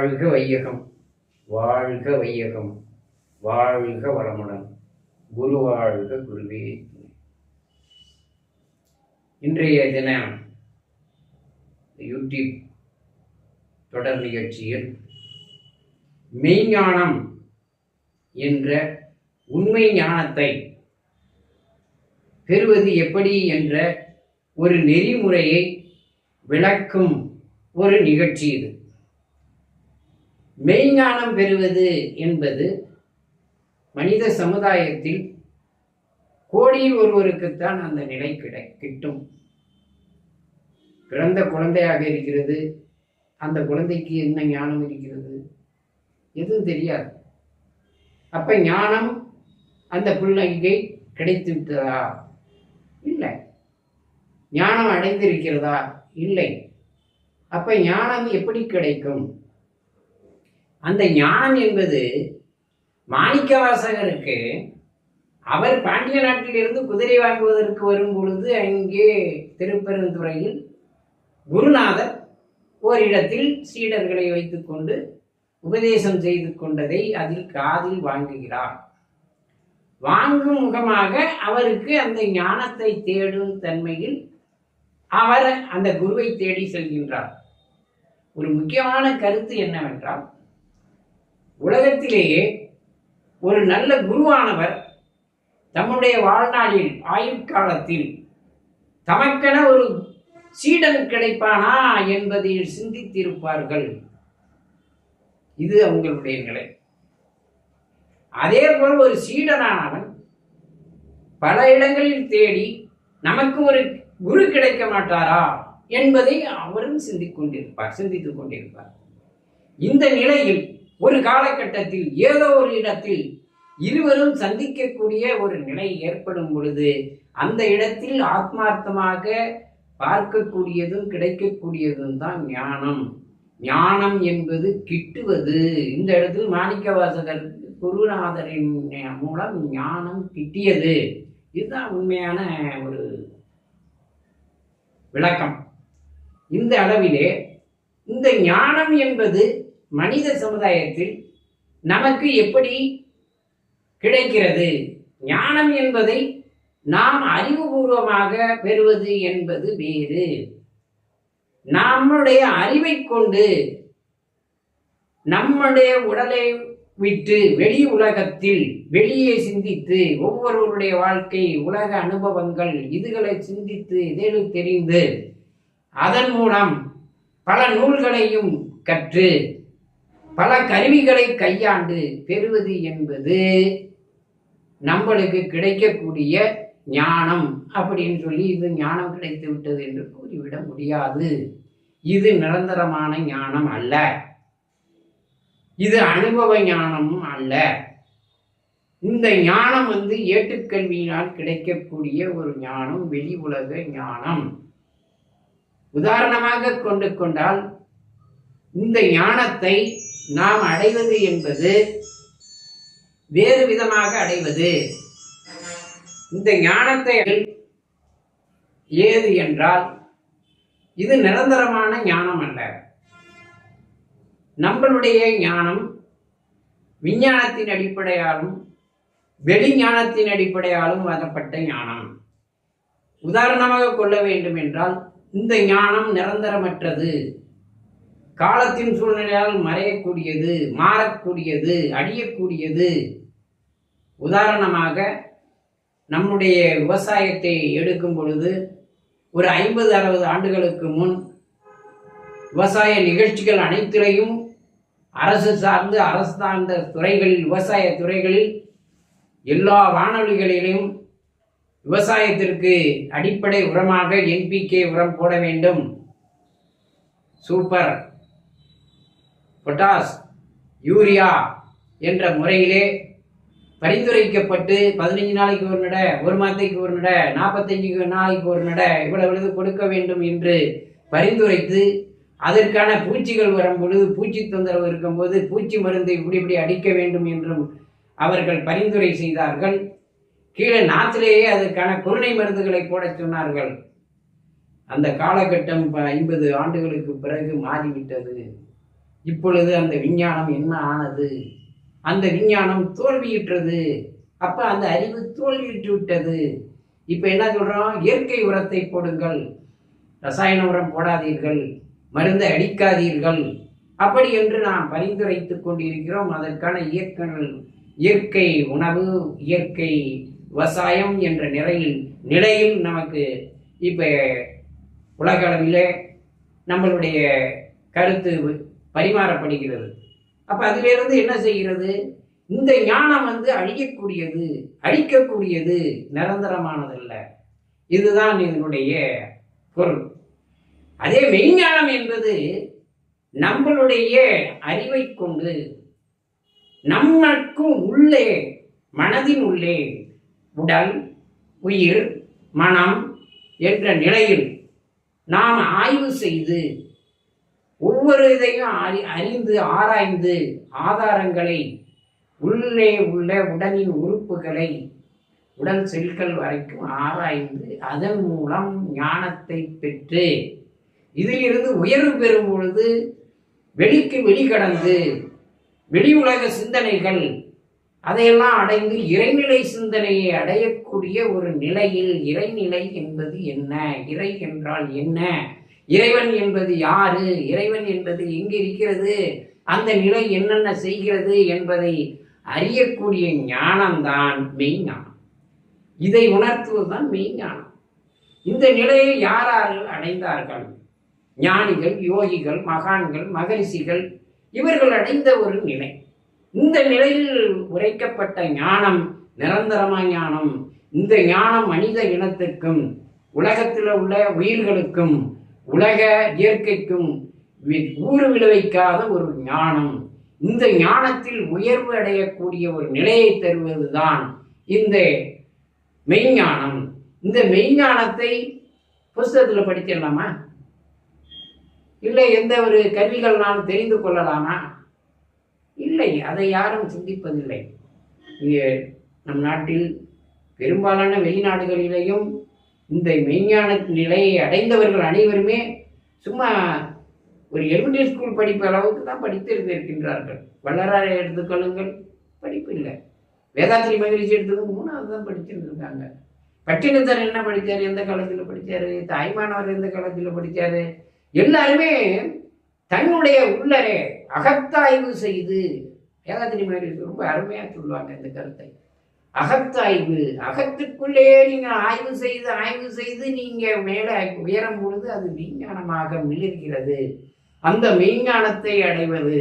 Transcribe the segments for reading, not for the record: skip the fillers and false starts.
வாழ்க வையகம், வாழ்க வையகம், வாழ்க வளமுடன். குரு வாழ்க, குருவே. இன்றைய தினம் யூடியூப் தொடர் நிகழ்ச்சியில் மெய்ஞானம் என்ற உண்மை ஞானத்தை பெறுவது எப்படி என்ற ஒரு நெறிமுறையை விளக்கும் ஒரு நிகழ்ச்சி இது. மெய்ஞானம் பெறுவது என்பது மனித சமுதாயத்தில் கோடியில் ஒருவருக்குத்தான் அந்த நிலை கிட்டும். பிறந்த குழந்தையாக இருக்கிறது, அந்த குழந்தைக்கு என்ன ஞானம் இருக்கிறது எதுவும் தெரியாது. அப்ப ஞானம் அந்த பிள்ளைக்கு கிடைத்து விட்டதா? இல்லை. ஞானம் அடைந்திருக்கிறதா? இல்லை. அப்ப ஞானம் எப்படி கிடைக்கும்? அந்த ஞானம் என்பது மாணிக்கவாசகருக்கு அவர் பாண்டிய நாட்டிலிருந்து குதிரை வாங்குவதற்கு வரும் பொழுது அங்கே திருப்பெருந்துறையில் குருநாதர் ஓரிடத்தில் சீடர்களை வைத்துக்கொண்டு உபதேசம் செய்து கொண்டதை அதில் காதில் வாங்குகிறார். வாங்கும் முகமாக அவருக்கு அந்த ஞானத்தை தேடும் தன்மையில் அவர் அந்த குருவை தேடி செல்கின்றார். ஒரு முக்கியமான கருத்து என்னவென்றால், உலகத்திலேயே ஒரு நல்ல குருவானவர் தம்முடைய வாழ்நாளில் ஆயுட்காலத்தில் தமக்கென ஒரு சீடன் கிடைப்பானா என்பதில் சிந்தித்திருப்பார்கள். இது அவங்களுடைய நிலை. அதே போல் ஒரு சீடனானவன் பல இடங்களில் தேடி நமக்கு ஒரு குரு கிடைக்க மாட்டாரா என்பதை அவரும் சிந்தித்துக் கொண்டிருப்பார். இந்த நிலையில் ஒரு காலகட்டத்தில் ஏதோ ஒரு இடத்தில் இருவரும் சந்திக்கக்கூடிய ஒரு நிலை ஏற்படும் பொழுது அந்த இடத்தில் ஆத்மார்த்தமாக பார்க்கக்கூடியதும் கிடைக்கக்கூடியதும் தான் ஞானம். ஞானம் என்பது கிட்டுவது. இந்த இடத்தில் மாணிக்கவாசகர் குருநாதரின் மூலம் ஞானம் கிட்டியது. இதுதான் உண்மையான ஒரு விளக்கம். இந்த அளவிலே இந்த ஞானம் என்பது மனித சமுதாயத்தில் நமக்கு எப்படி கிடைக்கிறது? ஞானம் என்பதை நாம் அறிவுபூர்வமாக பெறுவது என்பது வேறு. நம்முடைய அறிவை கொண்டு நம்முடைய உடலை விட்டு வெளி உலகத்தில் வெளியே சிந்தித்து ஒவ்வொருவருடைய வாழ்க்கை, உலக அனுபவங்கள் இதுகளை சிந்தித்து இதில் தெரிந்து அதன் மூலம் பல நூல்களையும் கற்று பல கருவிகளை கையாண்டு பெறுவது என்பது நம்மளுக்கு கிடைக்கக்கூடிய ஞானம் அப்படின்னு சொல்லி இது ஞானம் கிடைத்து விட்டது என்று கூறிவிட முடியாது. இது நிரந்தரமான ஞானம் அல்ல. இது அனுபவ ஞானமும் அல்ல. இந்த ஞானம் ஏட்டுக்கல்வியினால் கிடைக்கக்கூடிய ஒரு ஞானம், வெளி உலக ஞானம். உதாரணமாக கொண்டால் இந்த ஞானத்தை நாம் அடைவது என்பது வேறு விதமாக அடைவது. இந்த ஞானத்தை ஏது என்றால் இது நிரந்தரமான ஞானம் அல்ல. நம்மளுடைய ஞானம் விஞ்ஞானத்தின் அடிப்படையாலும் வெளிஞானத்தின் அடிப்படையாலும் வதப்பட்ட ஞானம். உதாரணமாக கொள்ள வேண்டும் என்றால் இந்த ஞானம் நிரந்தரமற்றது. காலத்தின் சூழ்நிலையால் மறையக்கூடியது, மாறக்கூடியது, அழியக்கூடியது. உதாரணமாக நம்முடைய விவசாயத்தை எடுக்கும் பொழுது ஒரு 50-60 ஆண்டுகளுக்கு முன் விவசாய நிகழ்ச்சிகள் அனைத்திலையும் அரசு சார்ந்த துறைகளில், விவசாய துறைகளில் எல்லா வானொலிகளிலும் விவசாயத்திற்கு அடிப்படை உரமாக NPK உரம் போட வேண்டும், சூப்பர், பொட்டாஸ், யூரியா என்ற முறையிலே பரிந்துரைக்கப்பட்டு 15 நாளைக்கு ஒரு நடை, ஒரு மாதத்துக்கு ஒரு நடை, 45 நாளைக்கு ஒரு நடை, இவ்வளவு கொடுக்க வேண்டும் என்று பரிந்துரைத்து அதற்கான பூச்சிகள் வரும் பொழுது, பூச்சி தொந்தரவு இருக்கும்போது பூச்சி மருந்தை இப்படி அடிக்க வேண்டும் என்றும் அவர்கள் பரிந்துரை செய்தார்கள். கீழே நாட்டிலேயே அதற்கான குருணை மருந்துகளை போட சொன்னார்கள். அந்த காலகட்டம் 50 ஆண்டுகளுக்கு பிறகு மாறிவிட்டது. இப்பொழுது அந்த விஞ்ஞானம் என்ன ஆனது? அந்த விஞ்ஞானம் தோல்வியுற்றது. அப்ப அந்த அறிவு தோல்வியுற்று விட்டது. இப்ப என்ன சொல்றோம்? இயற்கை உரத்தை போடுங்கள், ரசாயன உரம் போடாதீர்கள், மருந்தை அடிக்காதீர்கள், அப்படி என்று நாம் பரிந்துரைத்துக் கொண்டிருக்கிறோம். அதற்கான இயற்கை உணவு, இயற்கை விவசாயம் என்ற நிலையில் நமக்கு இப்ப உலக அளவில் நம்மளுடைய கருத்து பரிமாறப்படுகிறது. அப்ப அதிலிருந்து என்ன செய்கிறது? இந்த ஞானம் அழிக்கக்கூடியது, நிரந்தரமானதல்ல. இதுதான் இதனுடைய பொருள். அதே மெய்ஞானம் என்பது நம்மளுடைய அறிவை கொண்டு நமக்கும் உள்ளே, மனதின் உள்ளே, உடல், உயிர், மனம் என்ற நிலையில் நாம் ஆய்வு செய்து ஒவ்வொரு இதையும் அறிந்து ஆராய்ந்து ஆதாரங்களை உள்ளே உள்ள உடலின் உறுப்புகளை, உடல் செல்கள் வரைக்கும் ஆராய்ந்து அதன் மூலம் ஞானத்தை பெற்று இதிலிருந்து உயர்வு பெறும் பொழுது வெளிக்கு வெளிக்கடந்து வெளி உலக சிந்தனைகள் அதையெல்லாம் அடைந்து இறைநிலை சிந்தனையை அடையக்கூடிய ஒரு நிலையில், இறைநிலை என்பது என்ன, இறை என்றால் என்ன, இறைவன் என்பது யாரு, இறைவன் என்பது எங்கே இருக்கிறது, அந்த நிலை என்னென்ன செய்கிறது என்பதை அறியக்கூடிய ஞானம்தான் மெய்ஞானம். இதை உணர்த்துவதுதான் மெய்ஞானம். இந்த நிலையை யாரார்கள் அடைந்தார்கள்? ஞானிகள், யோகிகள், மகான்கள், மகரிஷிகள், இவர்கள் அடைந்த ஒரு நிலை. இந்த நிலையில் உரைக்கப்பட்ட ஞானம் நிரந்தரமான ஞானம். இந்த ஞானம் மனித இனத்திற்கும் உலகத்தில் உள்ள உயிர்களுக்கும் உலக இயற்கைக்கும் ஊறு விளைவிக்காத ஒரு ஞானம். இந்த ஞானத்தில் உயர்வு அடையக்கூடிய ஒரு நிலையை தருவதுதான் இந்த மெய்ஞானம். இந்த மெய்ஞானத்தை புஸ்தகத்தில் படிச்சிடலாமா? இல்லை எந்த ஒரு கல்விகள்னாலும் தெரிந்து கொள்ளலாமா? இல்லை, அதை யாரும் சிந்திப்பதில்லை. நம் நாட்டில் பெரும்பாலான வெளிநாடுகளிலேயும் இந்த மெய்ஞான நிலையை அடைந்தவர்கள் அனைவருமே சும்மா ஒரு எலிமெண்டரி ஸ்கூல் படிப்பு அளவுக்கு தான் படித்திருக்கின்றார்கள். வள்ளலாரை எடுத்துக்கொள்ளுங்கள், படிப்பு இல்லை. வேதாத்திரி மகிழ்ச்சி எடுத்தது 3வது தான் படிச்சிருந்துருக்காங்க. பட்டினத்தர் என்ன படித்தார், எந்த காலத்தில் படித்தார், தாய்மானவர் எந்த காலத்தில் படித்தார், எல்லாருமே தன்னுடைய உள்ளரே அகத்தாய்வு செய்து, வேதாத்திரி மகிழ்ச்சி ரொம்ப அருமையாக சொல்லுவாங்க இந்த கருத்தை. அகத்தாய்வு, அகத்துக்குள்ளே நீங்க ஆய்வு செய்து நீங்க மேல உயரும் பொழுது அது மெய்ஞானமாக மிளிர்கிறது. அந்த மெய்ஞானத்தை அடைவது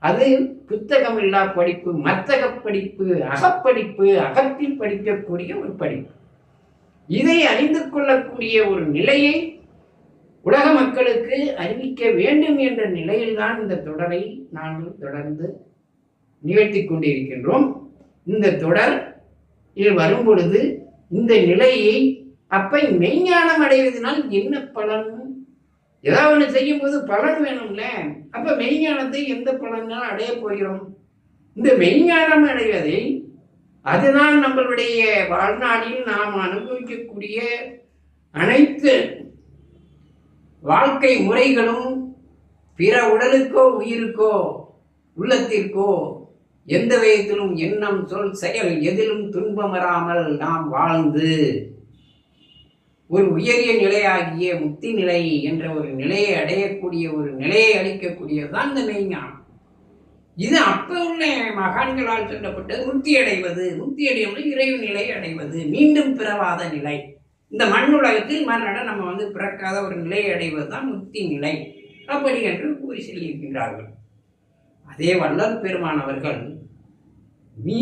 அது புத்தகம் இல்லா படிப்பு, மத்தக படிப்பு, அகப்படிப்பு, அகத்தில் படிக்கக்கூடிய ஒரு படிப்பு. இதை அறிந்து கொள்ளக்கூடிய ஒரு நிலையை உலக மக்களுக்கு அறிவிக்க வேண்டும் என்ற நிலையில்தான் இந்த தொடரை நாங்கள் தொடர்ந்து நிகழ்த்தி கொண்டிருக்கின்றோம். இந்த தொடர் வரும் பொழுது இந்த நிலையை அப்ப மெய்ஞானம் அடைவதனால் என்ன பலன்? ஏதாவது ஒன்று செய்யும் போது பலன் வேணும்ல. அப்ப மெய்ஞானத்தை எந்த பலனால் அடைய போகிறோம்? இந்த மெய்ஞானம் அடைவதை அதுதான் நம்மளுடைய வாழ்நாளில் நாம் அனுபவிக்கக்கூடிய அனைத்து வாழ்க்கை முறைகளும் பிற உடலுக்கோ உயிருக்கோ உள்ளத்திற்கோ எந்த விதத்திலும் எண்ணம் சொல் செயல் எதிலும் துன்பம் வராமல் நாம் வாழ்ந்து ஒரு உயரிய நிலையாகிய முக்தி நிலை என்ற ஒரு நிலையை அடையக்கூடிய ஒரு நிலையை அளிக்கக்கூடியதுதான் இந்த மெய்ஞானம். இது அப்ப உள்ள மகான்களால் சொல்லப்பட்டது. முக்தி அடைவது இறைவன் நிலை அடைவது, மீண்டும் பிறவாத நிலை. இந்த மண்ணுலகத்தில் மறுநட நம்ம பிறக்காத ஒரு நிலையை அடைவது தான் முக்தி நிலை அப்படி என்று கூறி சொல்லியிருக்கின்றார்கள். அதே வள்ளல் பெருமானவர்கள் நீ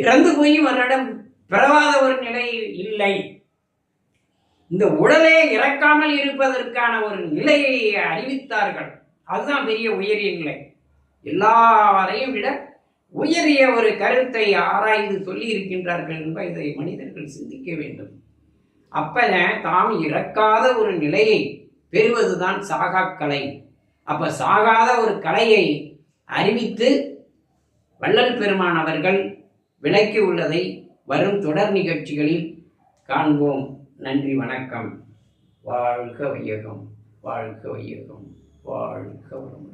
இறந்து போய் மறுநடம் பிறவாத ஒரு நிலை இல்லை, இந்த உடலே இறக்காமல் இருப்பதற்கான ஒரு நிலையை அறிவித்தார்கள். அதுதான் பெரிய உயரிய நிலை. எல்லாரையும் விட உயரிய ஒரு கருத்தை ஆராய்ந்து சொல்லி இருக்கின்றார்கள் என்பதை இதை மனிதர்கள் சிந்திக்க வேண்டும். அப்பதான் தாம் இறக்காத ஒரு நிலையை பெறுவதுதான் சாகா கலை. அப்ப சாகாத ஒரு கலையை அறிவித்து வள்ளல் பெருமான் அவர்கள் விளக்கி உள்ளதை வரும் தொடர் நிகழ்ச்சிகளில் காண்போம். நன்றி, வணக்கம். வாழ்க வையகம், வாழ்க வையகம், வாழ்க வளமுடன்.